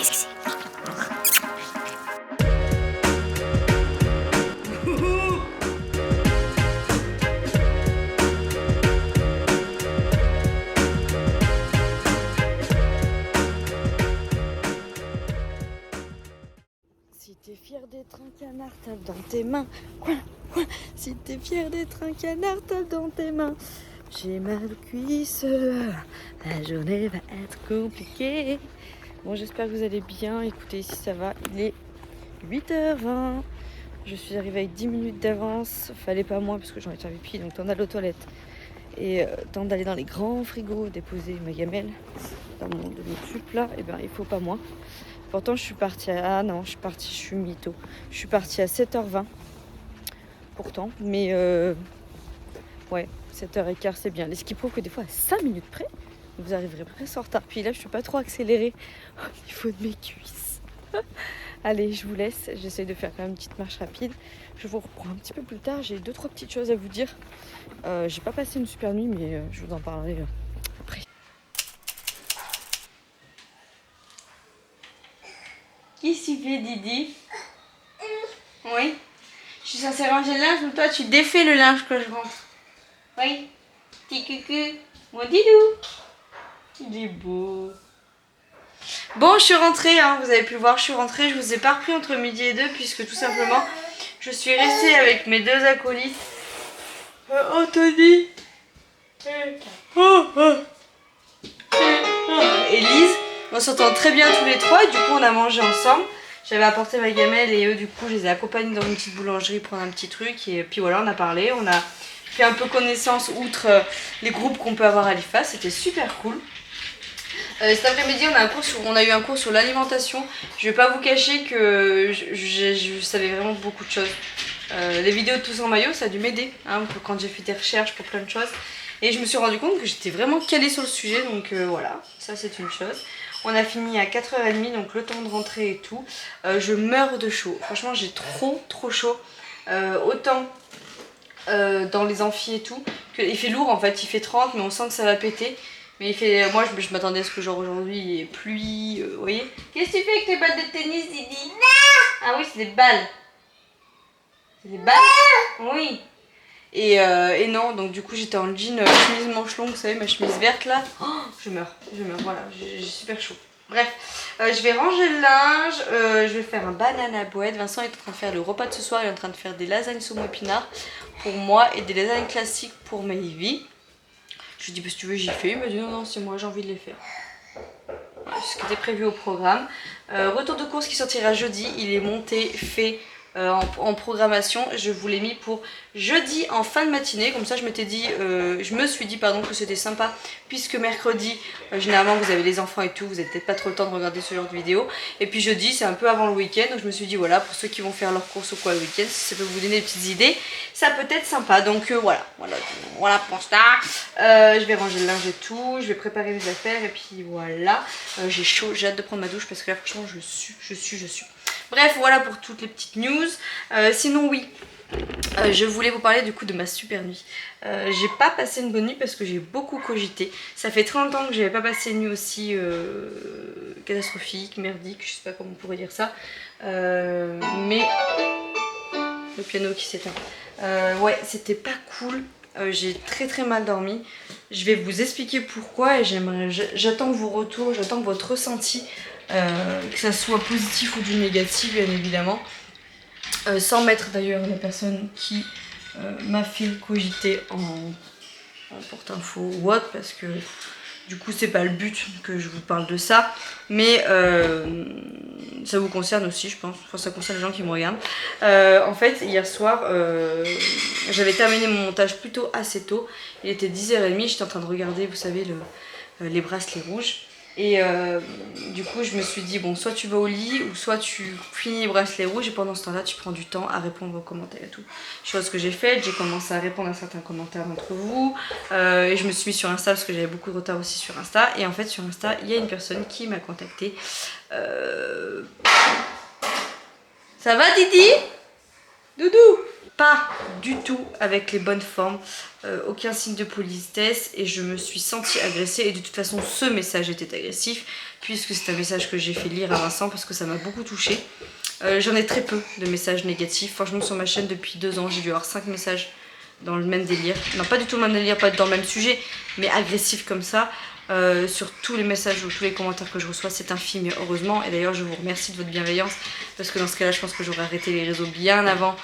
Qu'est-ce que c'est? Si t'es fier d'être un canard, tape dans tes mains. Quoi? Si t'es fier d'être un canard, tape dans tes mains. J'ai mal aux cuisses, la journée va être compliquée. Bon, j'espère que vous allez bien. Écoutez, ici ça va, il est 8h20. Je suis arrivée avec 10 minutes d'avance. Fallait pas moins parce que j'en ai faire pipi, donc temps d'aller aux toilettes. Et temps d'aller dans les grands frigos, déposer ma gamelle dans mon tube là, et ben il faut pas moins. Pourtant je suis partie à... Ah non, je suis mytho. Je suis partie à 7h20. Pourtant, mais ouais, 7h15 c'est bien. Ce qui prouve que des fois à 5 minutes près, vous arriverez presque en retard. Puis là je suis pas trop accélérée au niveau de mes cuisses. Allez, je vous laisse, j'essaye de faire quand même une petite marche rapide. Je vous reprends un petit peu plus tard, j'ai 2-3 petites choses à vous dire. J'ai pas passé une super nuit, mais je vous en parlerai après. Qu'est-ce que tu fais, Didi? Oui. Je suis censée ranger le linge, mais toi tu défais le linge que je rentre. Oui. Petit cucu. Mon Didou. Il est beau. Bon, je suis rentrée, hein, vous avez pu le voir, je suis rentrée. Je vous ai pas repris entre midi et 2 puisque tout simplement, je suis restée avec mes 2 acolytes. Anthony et Lise. On s'entend très bien tous les trois et du coup on a mangé ensemble. J'avais apporté ma gamelle et eux du coup je les ai accompagnés dans une petite boulangerie prendre un petit truc et puis voilà, on a parlé, on a fait un peu connaissance outre les groupes qu'on peut avoir à l'IFA, c'était super cool. Cet après-midi on a eu un cours sur l'alimentation. Je vais pas vous cacher que je savais vraiment beaucoup de choses. Les vidéos de tous en maillot ça a dû m'aider hein, quand j'ai fait des recherches pour plein de choses. Et je me suis rendu compte que j'étais vraiment calée sur le sujet, donc voilà, ça c'est une chose. On a fini à 4h30, donc le temps de rentrer et tout. Je meurs de chaud, franchement j'ai trop chaud. Autant dans les amphis et tout, il fait lourd en fait, il fait 30 mais on sent que ça va péter. Mais il fait, moi je m'attendais à ce que genre aujourd'hui il y ait pluie, vous voyez. Qu'est-ce que tu fais avec tes balles de tennis, Didi? Ah oui, c'est des balles. C'est des balles? Oui. Et non, donc du coup j'étais en jean, chemise manche longue, vous savez, ma chemise verte là. Oh, je meurs, voilà, j'ai super chaud. Bref, je vais ranger le linge, je vais faire un banana bread. Vincent est en train de faire le repas de ce soir, il est en train de faire des lasagnes saumon épinard pour moi et des lasagnes classiques pour Maïvi. Je lui dis, bah, si tu veux, j'y fais. Il m'a dit, non, c'est moi, j'ai envie de les faire. Voilà, c'est ce qui était prévu au programme. Retour de course qui sortira jeudi, il est monté, fait. En programmation, je vous l'ai mis pour jeudi en fin de matinée, comme ça je me suis dit pardon que c'était sympa puisque mercredi généralement vous avez les enfants et tout, vous n'avez peut-être pas trop le temps de regarder ce genre de vidéo et puis jeudi c'est un peu avant le week-end donc je me suis dit voilà pour ceux qui vont faire leurs courses ou quoi le week-end si ça peut vous donner des petites idées ça peut être sympa donc voilà pour ça je vais ranger le linge et tout, je vais préparer mes affaires et puis voilà j'ai chaud, j'ai hâte de prendre ma douche parce que là franchement je sue. Bref, voilà pour toutes les petites news. Sinon, oui, je voulais vous parler du coup de ma super nuit. J'ai pas passé une bonne nuit parce que j'ai beaucoup cogité. Ça fait très longtemps que j'avais pas passé une nuit aussi catastrophique, merdique, je sais pas comment on pourrait dire ça. Mais le piano qui s'éteint. Ouais, c'était pas cool. J'ai très mal dormi. Je vais vous expliquer pourquoi et j'attends vos retours, j'attends votre ressenti. Que ça soit positif ou du négatif bien évidemment sans mettre d'ailleurs la personne qui m'a fait cogiter en porte-info ou autre parce que du coup c'est pas le but que je vous parle de ça mais ça vous concerne aussi je pense, enfin ça concerne les gens qui me regardent. En fait hier soir j'avais terminé mon montage plutôt assez tôt, il était 10h30, j'étais en train de regarder vous savez les bracelets rouges. Et du coup je me suis dit bon soit tu vas au lit ou soit tu finis les bracelets rouges et pendant ce temps là tu prends du temps à répondre aux commentaires et tout. Chose que j'ai faite, j'ai commencé à répondre à certains commentaires d'entre vous et je me suis mis sur Insta parce que j'avais beaucoup de retard aussi sur Insta et en fait sur Insta il y a une personne qui m'a contactée. Ça va Didi? Doudou? pas du tout avec les bonnes formes, aucun signe de politesse et je me suis sentie agressée et de toute façon ce message était agressif puisque c'est un message que j'ai fait lire à Vincent parce que ça m'a beaucoup touchée. J'en ai très peu de messages négatifs, franchement sur ma chaîne depuis 2 ans j'ai dû avoir 5 messages dans le même délire, non pas du tout le même délire, pas dans le même sujet mais agressif comme ça. Sur tous les messages ou tous les commentaires que je reçois, c'est infime et heureusement. Et d'ailleurs je vous remercie de votre bienveillance parce que dans ce cas là je pense que j'aurais arrêté les réseaux bien avant.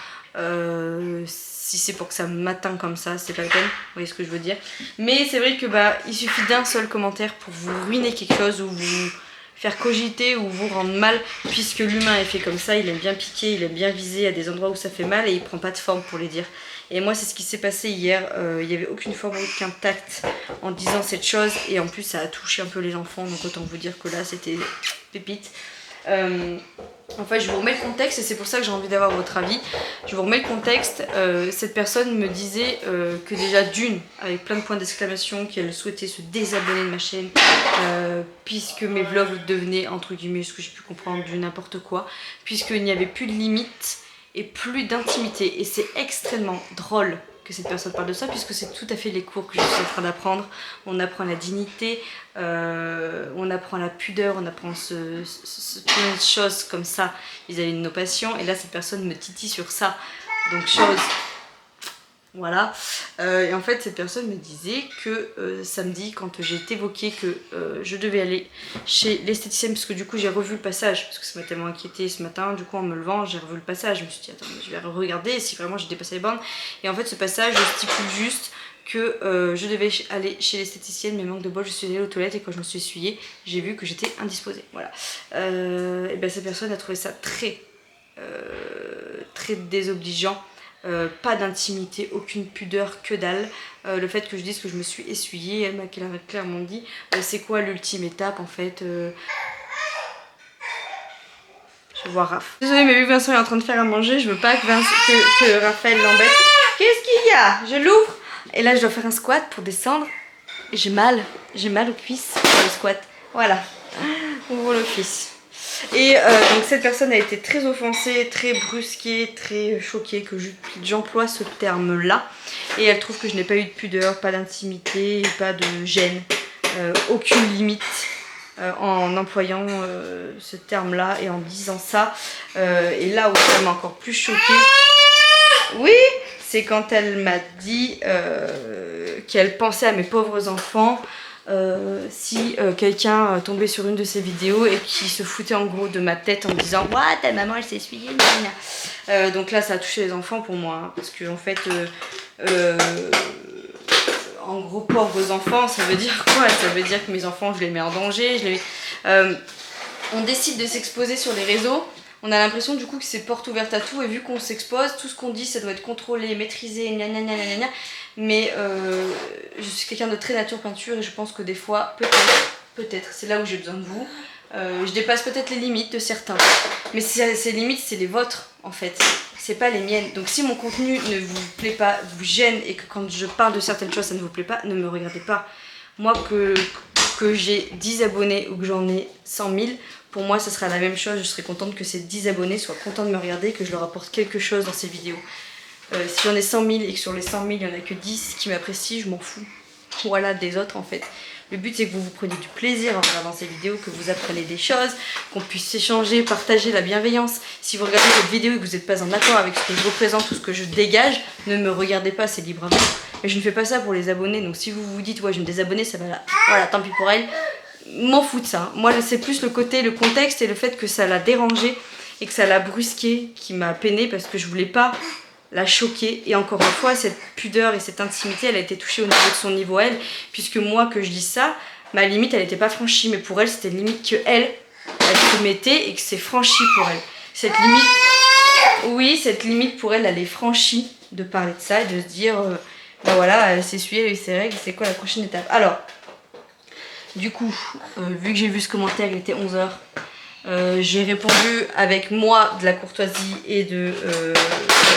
Si c'est pour que ça m'atteint comme ça, c'est pas la peine, vous voyez ce que je veux dire. Mais c'est vrai que il suffit d'un seul commentaire pour vous ruiner quelque chose ou vous faire cogiter ou vous rendre mal, puisque l'humain est fait comme ça, il aime bien piquer, il aime bien viser à des endroits où ça fait mal et il prend pas de forme pour les dire. Et moi c'est ce qui s'est passé hier, il n'y avait aucune forme, aucun tact en disant cette chose et en plus ça a touché un peu les enfants, donc autant vous dire que là c'était pépite. Enfin je vous remets le contexte et c'est pour ça que j'ai envie d'avoir votre avis. Je vous remets le contexte, cette personne me disait que déjà d'une, avec plein de points d'exclamation, qu'elle souhaitait se désabonner de ma chaîne puisque mes vlogs devenaient entre guillemets, ce que j'ai pu comprendre, du n'importe quoi, puisqu'il n'y avait plus de limite et plus d'intimité et c'est extrêmement drôle que cette personne parle de ça puisque c'est tout à fait les cours que je suis en train d'apprendre. On apprend la dignité, on apprend la pudeur, on apprend plein de choses comme ça vis-à-vis de nos patients et là cette personne me titille sur ça, donc chose voilà. Et en fait cette personne me disait que samedi quand j'ai évoqué que je devais aller chez l'esthéticienne parce que du coup j'ai revu le passage parce que ça m'a tellement inquiété ce matin, du coup en me levant j'ai revu le passage, je me suis dit attends je vais regarder si vraiment j'ai dépassé les bornes et en fait ce passage stipule juste que je devais aller chez l'esthéticienne mais manque de bol je suis allée aux toilettes et quand je me suis essuyée j'ai vu que j'étais indisposée, voilà. Et ben cette personne a trouvé ça très désobligeant. Pas d'intimité, aucune pudeur, que dalle. Le fait que je dise que je me suis essuyée, elle m'a clairement dit c'est quoi l'ultime étape en fait. Je vois Raph. Désolée mais vu que Vincent est en train de faire à manger, je veux pas que Raphaël l'embête. Qu'est-ce qu'il y a? Je l'ouvre et là je dois faire un squat pour descendre. J'ai mal aux cuisses pour le squat. Voilà, ouvre le fils. Et donc cette personne a été très offensée, très brusquée, très choquée que j'emploie ce terme là et elle trouve que je n'ai pas eu de pudeur, pas d'intimité, pas de gêne, aucune limite en employant ce terme là et en disant ça. Et là où ça m'a encore plus choquée, oui, c'est quand elle m'a dit qu'elle pensait à mes pauvres enfants. Si quelqu'un tombait sur une de ces vidéos et qui se foutait en gros de ma tête en me disant what, ta maman elle s'est essuyée, donc là ça a touché les enfants pour moi hein, parce que en fait en gros pauvres enfants ça veut dire quoi? Ça veut dire que mes enfants je les mets en danger, on décide de s'exposer sur les réseaux. On a l'impression du coup que c'est porte ouverte à tout et vu qu'on s'expose, tout ce qu'on dit ça doit être contrôlé, maîtrisé, gna gna gna gna gna. Mais je suis quelqu'un de très nature peinture et je pense que des fois, peut-être, c'est là où j'ai besoin de vous. Je dépasse peut-être les limites de certains. Mais ces limites, c'est les vôtres en fait. C'est pas les miennes. Donc si mon contenu ne vous plaît pas, vous gêne et que quand je parle de certaines choses ça ne vous plaît pas, ne me regardez pas. Moi que j'ai 10 abonnés ou que j'en ai 100 000, pour moi ça sera la même chose. Je serais contente que ces 10 abonnés soient contents de me regarder et que je leur apporte quelque chose dans ces vidéos. Si j'en ai 100 000 et que sur les 100 000 il n'y en a que 10 qui m'apprécient, je m'en fous. Voilà, des autres en fait. Le but c'est que vous preniez du plaisir en regardant ces vidéos, que vous appreniez des choses, qu'on puisse échanger, partager la bienveillance. Si vous regardez cette vidéo et que vous n'êtes pas en accord avec ce que je représente ou ce que je dégage, ne me regardez pas, c'est libre à vous. Mais je ne fais pas ça pour les abonnés, donc si vous vous dites ouais je vais me désabonner, ça va là, voilà, tant pis pour elle, m'en fous de ça. Moi c'est plus le côté, le contexte et le fait que ça l'a dérangé et que ça l'a brusqué qui m'a peiné parce que je voulais pas la choquer. Et encore une fois, cette pudeur et cette intimité, elle a été touchée au niveau de son niveau elle, puisque moi que je dis ça, ma limite elle n'était pas franchie, mais pour elle c'était une limite que elle se mettait et que c'est franchi pour elle. Cette limite, oui, cette limite pour elle, elle est franchie de parler de ça et de se dire ben voilà, elle s'est essuyée, elle a eu ses règles, c'est quoi la prochaine étape? Alors, du coup, vu que j'ai vu ce commentaire, il était 11 h. J'ai répondu avec moi de la courtoisie et de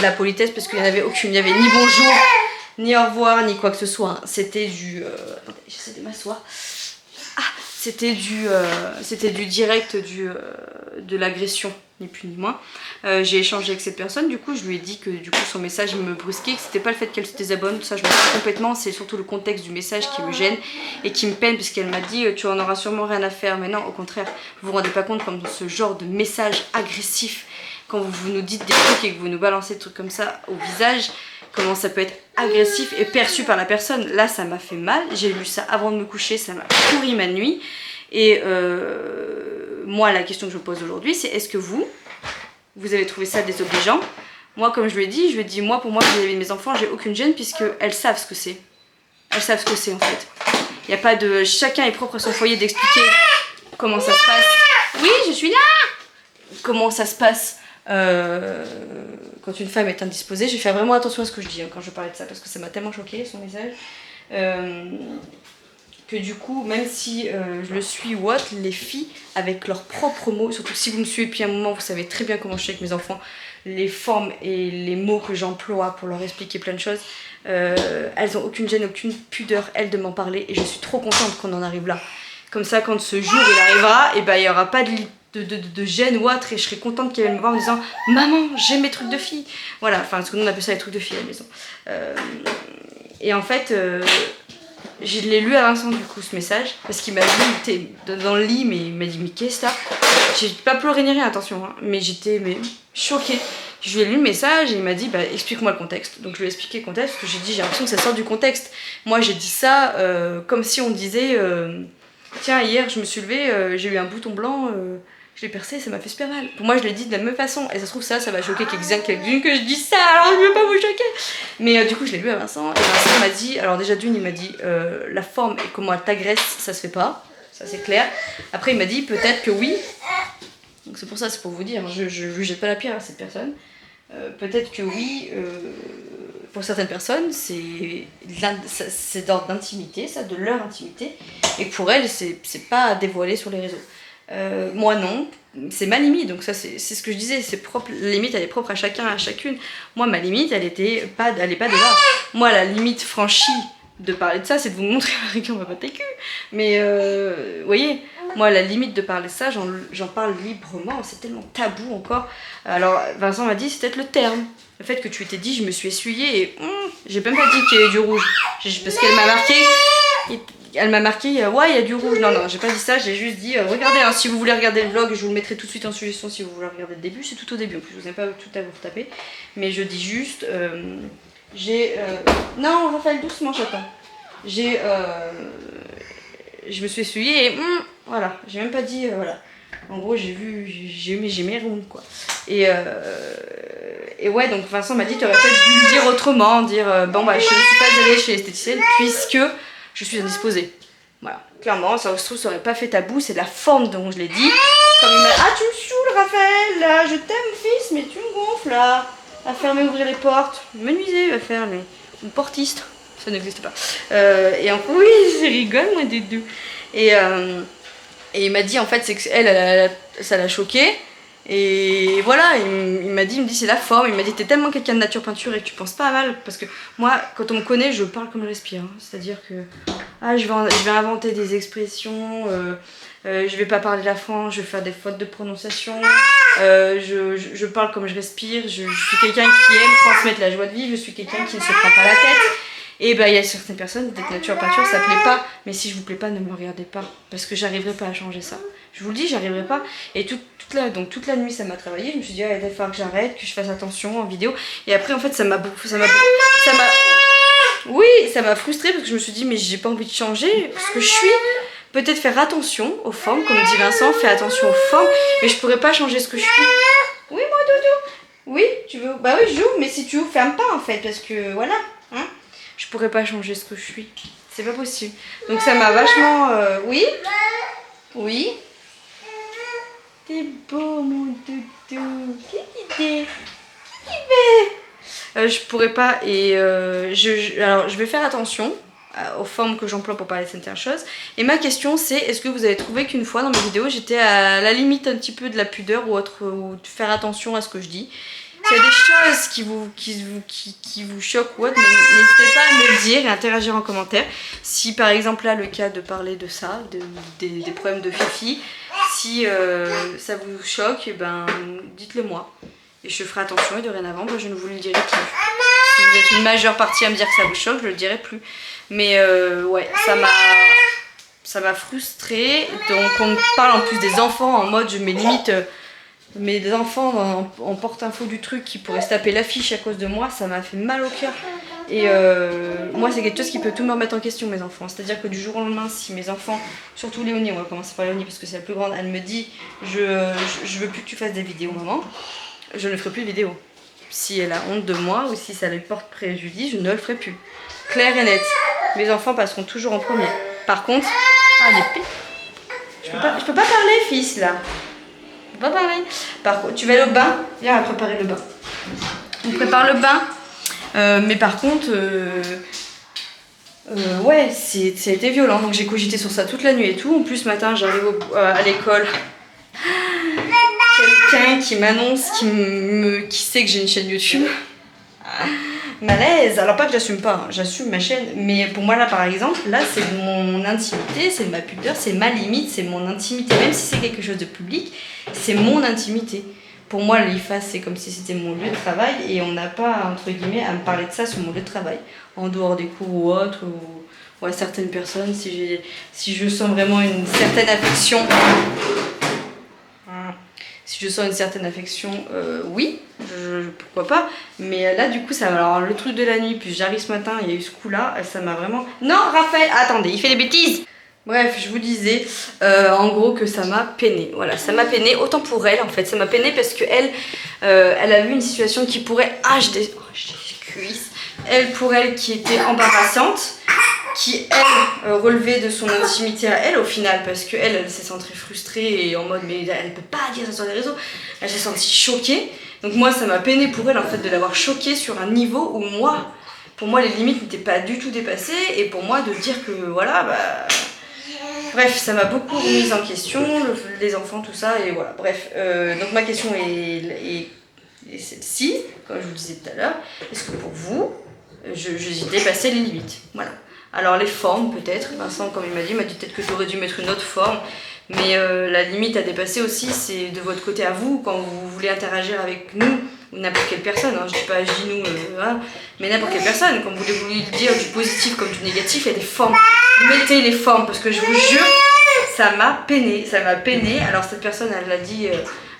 la politesse parce qu'il n'y en avait aucune, il n'y avait ni bonjour, ni au revoir, ni quoi que ce soit. C'était du... attendez, j'essaie de m'asseoir. Ah, c'était du direct de l'agression. ni plus ni moins. J'ai échangé avec cette personne, du coup je lui ai dit que du coup son message me brusquait, que c'était pas le fait qu'elle se désabonne, tout ça je m'en fous complètement, c'est surtout le contexte du message qui me gêne et qui me peine, puisqu'elle m'a dit tu en auras sûrement rien à faire, mais non, au contraire, vous vous rendez pas compte comme ce genre de message agressif, quand vous nous dites des trucs et que vous nous balancez des trucs comme ça au visage, comment ça peut être agressif et perçu par la personne. Là ça m'a fait mal, j'ai lu ça avant de me coucher, ça m'a pourri ma nuit. Et moi la question que je me pose aujourd'hui c'est est-ce que vous avez trouvé ça désobligeant? Moi comme je lui ai dit moi pour moi vis-à-vis de mes enfants j'ai aucune gêne puisqu'elles savent ce que c'est. Elles savent ce que c'est en fait. Il n'y a pas de... Chacun est propre à son foyer d'expliquer comment ça se passe. Oui je suis là. Comment ça se passe quand une femme est indisposée. Je vais faire vraiment attention à ce que je dis quand je parlais de ça parce que ça m'a tellement choqué son message. Que du coup, même si je le suis ou autre, les filles, avec leurs propres mots, surtout si vous me suivez depuis un moment, vous savez très bien comment je suis avec mes enfants, les formes et les mots que j'emploie pour leur expliquer plein de choses, elles ont aucune gêne, aucune pudeur, elles, de m'en parler, et je suis trop contente qu'on en arrive là. Comme ça, quand ce jour il arrivera, et ben il n'y aura pas de gêne ou autre, et je serai contente qu'elle vienne me voir en me disant « Maman, j'ai mes trucs de fille !» Voilà, enfin, parce que nous on appelle ça les trucs de filles à la maison. Et en fait... je l'ai lu à Vincent du coup ce message parce qu'il m'a dit, il était dans le lit mais il m'a dit mais qu'est-ce que ça? J'ai pas pleuré ni rien, attention hein, mais j'étais choquée. Je lui ai lu le message et il m'a dit bah explique-moi le contexte. Donc je lui ai expliqué le contexte parce que j'ai dit j'ai l'impression que ça sort du contexte. Moi j'ai dit ça comme si on disait tiens hier je me suis levée, j'ai eu un bouton blanc, je l'ai percé, ça m'a fait super mal. Pour moi je l'ai dit de la même façon et ça se trouve ça va choquer quelqu'un que je dise ça, alors je veux pas vous choquer. Mais du coup je l'ai lu à Vincent et Vincent m'a dit, alors déjà d'une il m'a dit la forme et comment elle t'agresse ça se fait pas, ça c'est clair. Après il m'a dit peut-être que oui, donc c'est pour ça, c'est pour vous dire, je lui jette pas la pierre à cette personne. Peut-être que oui, pour certaines personnes c'est d'ordre d'intimité, ça, de leur intimité, et pour elles c'est pas dévoilé sur les réseaux. Moi non, c'est ma limite, donc ça c'est ce que je disais, c'est propre, la limite elle est propre à chacun, à chacune. Moi ma limite elle est pas de là. Moi la limite franchie de parler de ça c'est de vous montrer qu'on va pas tes culs. Mais vous voyez, moi la limite de parler de ça, j'en parle librement, c'est tellement tabou encore. Alors Vincent m'a dit c'est peut-être le terme. Le fait que tu t'es dit je me suis essuyée et j'ai même pas dit qu'il y avait du rouge. Parce qu'elle m'a marqué. Elle m'a marqué ouais il y a du rouge. Non j'ai pas dit ça, j'ai juste dit regardez hein, si vous voulez regarder le vlog je vous le mettrai tout de suite en suggestion si vous voulez regarder le début, c'est tout au début en plus, vous n'avez pas tout à vous retaper. Mais je dis juste non on va faire doucement j'attends. Je me suis essuyée et voilà, j'ai même pas dit voilà. En gros j'ai mes rondes quoi. Et ouais donc Vincent m'a dit tu aurais peut-être dû le dire autrement, dire bon bah je ne suis pas allée chez l'esthéticienne puisque je suis indisposée. Voilà, clairement, ça se trouve, ça aurait pas fait tabou, c'est la forme dont je l'ai dit. Comme il m'a ah tu me saoules Raphaël, là, je t'aime fils, mais tu me gonfles là. À fermer, ouvrir les portes. Menuisier va faire, mais. Ou portiste, ça n'existe pas. Et en fait, oui, je rigole moi des deux. Et il m'a dit en fait, c'est que elle ça l'a choqué. Et voilà, il m'a dit, c'est la forme, il m'a dit t'es tellement quelqu'un de nature peinture et que tu penses pas à mal, parce que moi quand on me connaît je parle comme je respire, hein. C'est-à-dire que je vais inventer des expressions, je vais pas parler la France, je vais faire des fautes de prononciation, je parle comme je respire, je suis quelqu'un qui aime transmettre la joie de vivre, je suis quelqu'un qui ne se prend pas la tête. Et bah il y a certaines personnes, d'être nature peinture ça plaît pas, mais si je vous plais pas ne me regardez pas, parce que j'arriverai pas à changer ça. Je vous le dis, j'arriverai pas. Et toute la nuit ça m'a travaillé, je me suis dit il va falloir que j'arrête, que je fasse attention en vidéo. Et après en fait ça m'a frustrée parce que je me suis dit mais j'ai pas envie de changer ce que je suis. Peut-être faire attention aux formes, comme dit Vincent, fais attention aux formes, mais je pourrais pas changer ce que je suis. Oui moi doudou. Oui, tu veux. Bah oui j'ouvre, mais si tu ouvres, ferme pas en fait, parce que voilà. Hein, je pourrais pas changer ce que je suis. C'est pas possible. Donc ça m'a vachement. Oui. Oui. T'es beau mon doudou. Qu'est-ce qu'il fait? Je pourrais pas et alors je vais faire attention aux formes que j'emploie pour parler de certaines choses. Et ma question c'est, est-ce que vous avez trouvé qu'une fois dans mes vidéos j'étais à la limite un petit peu de la pudeur ou autre, ou de faire attention à ce que je dis? S'il y a des choses qui vous choquent ou autre, n'hésitez pas à me le dire et à interagir en commentaire. Si par exemple là le cas de parler de ça, des problèmes de Fifi, si ça vous choque, et ben dites-le moi. Et je ferai attention et dorénavant, je ne vous le dirai plus. Si vous êtes une majeure partie à me dire que ça vous choque, je le dirai plus. Mais ouais, ça m'a frustrée. Donc on me parle en plus des enfants en mode je mets limite mes enfants en porte-info du truc qui pourraient se taper l'affiche à cause de moi. Ça m'a fait mal au cœur. Et moi c'est quelque chose qui peut tout me remettre en question, mes enfants. C'est-à-dire que du jour au lendemain, si mes enfants, surtout Léonie, on va commencer par Léonie parce que c'est la plus grande, elle me dit je veux plus que tu fasses des vidéos, maman, je ne ferai plus de vidéos. Si elle a honte de moi ou si ça lui porte préjudice, je ne le ferai plus. Clair et net. Mes enfants passeront toujours en premier. Par contre, l'épée. Je peux pas parler, fils, là. Je peux pas parler. Par contre, tu vas aller au bain. Viens, on va préparer le bain. On prépare le bain. Mais par contre, ouais, ça a été violent. Donc j'ai cogité sur ça toute la nuit et tout. En plus, ce matin, j'arrive à l'école. Quelqu'un qui m'annonce, qui sait que j'ai une chaîne YouTube. Malaise. Alors pas que j'assume pas, hein. J'assume ma chaîne. Mais pour moi là par exemple, là c'est mon intimité, c'est ma pudeur, c'est ma limite, c'est mon intimité. Même si c'est quelque chose de public, c'est mon intimité. Pour moi l'IFAS c'est comme si c'était mon lieu de travail et on n'a pas entre guillemets à me parler de ça sur mon lieu de travail. En dehors des cours ou autre, ou à certaines personnes, si je sens vraiment une certaine affection. Si je sens une certaine affection, oui, pourquoi pas. Mais là, du coup, ça alors le truc de la nuit, puis j'arrive ce matin, il y a eu ce coup-là, ça m'a vraiment... Non, Raphaël, attendez, il fait des bêtises. Bref, je vous disais, en gros, que ça m'a peiné. Voilà, ça m'a peiné, autant pour elle, en fait. Ça m'a peiné parce qu'elle, elle a vu une situation qui pourrait... j'ai des cuisses. Pour elle, qui était embarrassante, qui elle relevait de son intimité à elle au final, parce qu'elle elle s'est sentie frustrée et en mode mais elle peut pas dire ça sur les réseaux, elle s'est sentie choquée. Donc moi ça m'a peiné pour elle en fait de l'avoir choquée sur un niveau où pour moi les limites n'étaient pas du tout dépassées, et pour moi de dire que voilà bref, ça m'a beaucoup remise en question, les enfants, tout ça, et voilà, bref. Donc ma question est celle-ci, comme je vous le disais tout à l'heure, est-ce que pour vous j'ai dépassé les limites? Voilà. Alors les formes peut-être, Vincent comme il m'a dit peut-être que j'aurais dû mettre une autre forme, mais la limite à dépasser aussi c'est de votre côté à vous, quand vous voulez interagir avec nous, ou n'importe quelle personne, hein, je dis nous, hein, mais n'importe quelle personne, quand vous voulez dire du positif comme du négatif, il y a des formes, mettez les formes, parce que je vous jure, ça m'a peiné, alors cette personne elle l'a dit...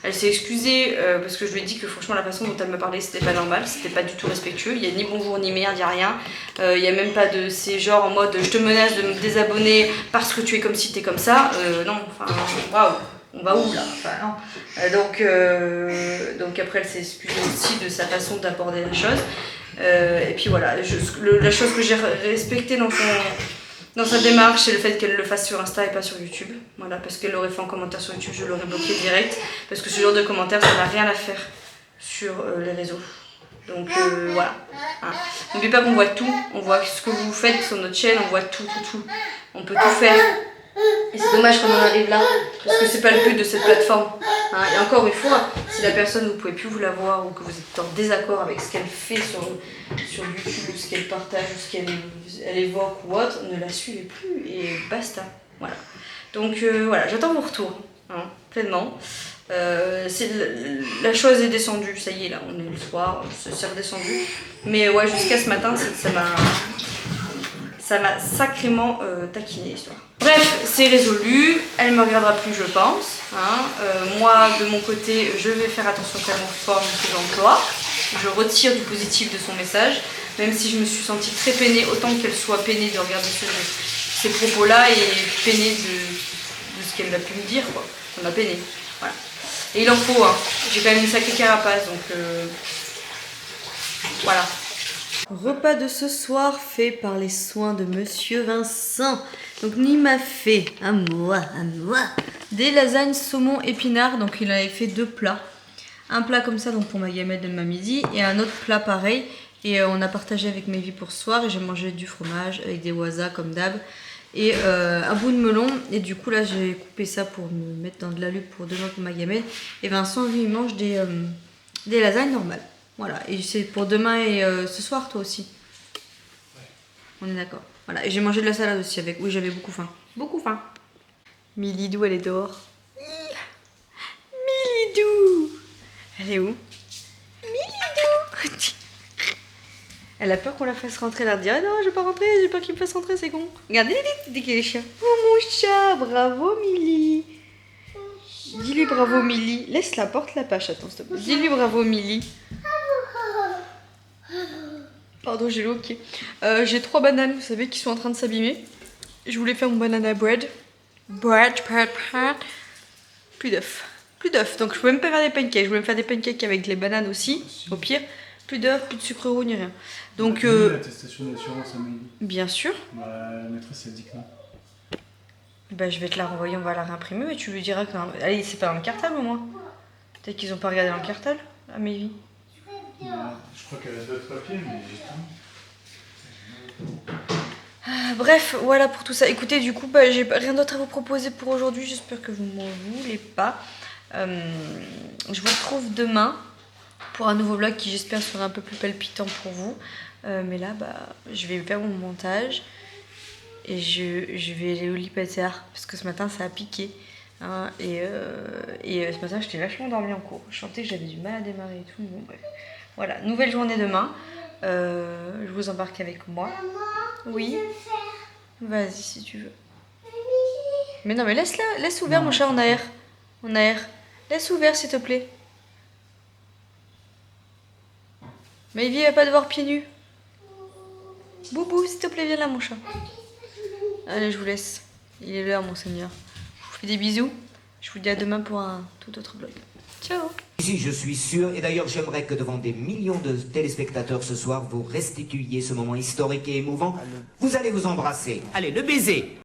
Elle s'est excusée parce que je lui ai dit que franchement la façon dont elle me parlait c'était pas normal, c'était pas du tout respectueux, il y a ni bonjour ni merde, il y a rien, il y a même pas de ces genres en mode je te menace de me désabonner parce que tu es comme si t'es comme ça, non, enfin waouh, on va où là, enfin non. Donc après elle s'est excusée aussi de sa façon d'aborder la chose, et puis voilà, la chose que j'ai respectée dans sa démarche, c'est le fait qu'elle le fasse sur Insta et pas sur YouTube. Voilà, parce qu'elle l'aurait fait en commentaire sur YouTube, je l'aurais bloqué direct. Parce que ce genre de commentaires, ça n'a rien à faire sur les réseaux. Donc voilà. Hein. N'oubliez pas qu'on voit tout, on voit ce que vous faites sur notre chaîne, on voit tout. On peut tout faire. Et c'est dommage qu'on en arrive là, parce que c'est pas le but de cette plateforme. Hein. Et encore une fois, si la personne vous pouvez plus vous la voir ou que vous êtes en désaccord avec ce qu'elle fait sur YouTube, ou ce qu'elle partage, ou ce qu'elle évoque ou autre, ne la suivez plus et basta. Voilà. Donc voilà, j'attends vos retours, hein, pleinement. La chose est descendue, ça y est là, on est le soir, c'est redescendu. Mais ouais, jusqu'à ce matin, ça m'a sacrément taquiné l'histoire. Bref, c'est résolu, elle me regardera plus je pense. Hein. Moi de mon côté, je vais faire attention à mon forme que j'emploie. Je retire du positif de son message, même si je me suis sentie très peinée, autant qu'elle soit peinée de regarder ces propos-là et peinée de ce qu'elle a pu me dire, quoi. Ça m'a peinée. Voilà. Et il en faut, hein. J'ai quand même une sacrée carapace, donc voilà. Repas de ce soir fait par les soins de Monsieur Vincent. Donc il m'a fait à moi, des lasagnes saumon épinard. Donc il avait fait 2 plats. Un plat comme ça donc pour ma gamelle de ma midi et un autre plat pareil. Et on a partagé avec mes vies pour ce soir et j'ai mangé du fromage avec des wasas comme d'hab. Et un bout de melon. Et du coup là j'ai coupé ça pour me mettre dans de l'alu pour demain pour ma gamelle. Et Vincent lui il mange des lasagnes normales. Voilà, et c'est pour demain et ce soir, toi aussi. Ouais. On est d'accord. Voilà, et j'ai mangé de la salade aussi avec. Oui, j'avais beaucoup faim. Beaucoup faim. Milidou, elle est dehors. Elle est où? Milidou. Elle a peur qu'on la fasse rentrer. Elle a dit ah non, je vais pas rentrer, j'ai peur qu'il me fasse rentrer, c'est con. Regardez, dès qu'il est chien. Oh mon chat, bravo Milly. Dis-lui bravo Milly. Laisse la porte la pâche, attends s'il te plaît. Dis-lui bravo Milly. Pardon, j'ai le hoquet. J'ai 3 bananes, vous savez, qui sont en train de s'abîmer. Je voulais faire mon banana bread. Bread. Plus d'œufs. Plus d'œufs. Donc je peux même pas faire des pancakes. Je voulais me faire des pancakes avec les bananes aussi, au pire. Plus d'œufs, plus de sucre roux, ni rien. Donc l'attestation d'assurance à Maïli. Bien sûr. Bah, la maîtresse elle dit que non. Bah je vais te la renvoyer, on va la réimprimer, mais tu lui diras que non. Allez, c'est pas dans le cartable au moins. Peut-être qu'ils ont pas regardé dans le cartable, à Maïli. Bah, je crois qu'elle a d'autres papiers, mais Bref, voilà pour tout ça. Écoutez, du coup, bah, j'ai rien d'autre à vous proposer pour aujourd'hui. J'espère que vous m'en voulez pas. Je vous retrouve demain pour un nouveau vlog qui, j'espère, sera un peu plus palpitant pour vous. Mais là, bah, je vais faire mon montage et je vais aller au lit tard parce que ce matin, ça a piqué. Hein, et ce matin, j'étais vachement endormie en cours. Je sentais que j'avais du mal à démarrer et tout. Bon, bref. Voilà, nouvelle journée demain. Je vous embarque avec moi. Oui. Vas-y si tu veux. Mais non, mais laisse ouvert mon chat en air. En air. Laisse ouvert s'il te plaît. Mais il va pas devoir pieds nus. Boubou, s'il te plaît, viens là mon chat. Allez, je vous laisse. Il est l'heure mon seigneur. Je vous fais des bisous. Je vous dis à demain pour un tout autre vlog. Ciao. Si je suis sûr, et d'ailleurs j'aimerais que devant des millions de téléspectateurs ce soir, vous restituiez ce moment historique et émouvant. Vous allez vous embrasser. Allez, le baiser.